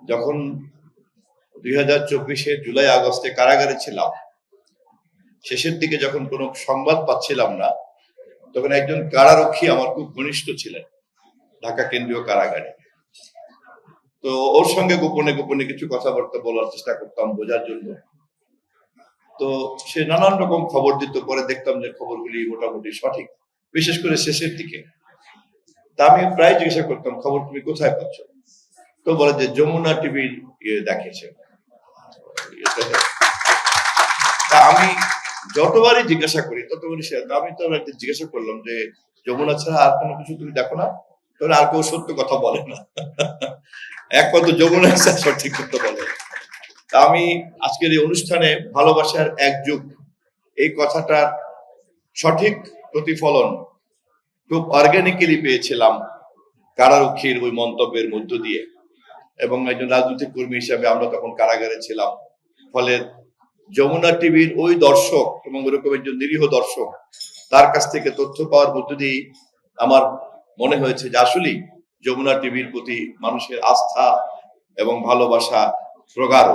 যখন 2024-এ জুলাই আগস্টে কারাগারে ছিলাম, শেষের দিকে যখন কোনো সংবাদ পাচ্ছিলাম না, তখন একজন কারারক্ষী আমার খুব ঘনিষ্ঠ ছিলেন ঢাকা কেন্দ্রীয় কারাগারে। তো ওর সঙ্গে গোপনে গোপনে কিছু কথাবার্তা বলার চেষ্টা করতাম বোঝার জন্য। তো সে নানান রকম খবর দিত, পরে দেখতাম যে খবরগুলি মোটামুটি সঠিক, বিশেষ করে শেষের দিকে। তা আমি প্রায় জিজ্ঞাসা করতাম, খবর তুমি কোথায় পাচ্ছ? তো বলে যে যমুনা টিভির দেখেছে। তা আমি যতবারই জিজ্ঞাসা করি ততবারই সে, আমি তো জিজ্ঞাসা করলাম যে যমুনা ছাড়া আর কোনো কিছু তুমি দেখো না? তাহলে আর কেউ সত্য কথা বলে না, একমাত্র যমুনা সঠিক সত্য বলে। তা আমি আজকের এই অনুষ্ঠানে ভালোবাসার এক যুগ এই কথাটার সঠিক প্রতিফলন খুব অর্গানিক্যালি পেয়েছিলাম কারারক্ষীর ওই মন্তব্যের মধ্য দিয়ে। এবং একজন রাজনৈতিক কর্মী হিসাবে আমরা তখন কারাগারে ছিলাম, ফলে যমুনা টিভির ওই দর্শক এবং ওরকম একজন নিরীহ দর্শক, তার কাছ থেকে তথ্য পাওয়ার মধ্য দিয়ে আমার মনে হয়েছে যে আসলেই যমুনা টিভির প্রতি মানুষের আস্থা এবং ভালোবাসা প্রগাঢ়।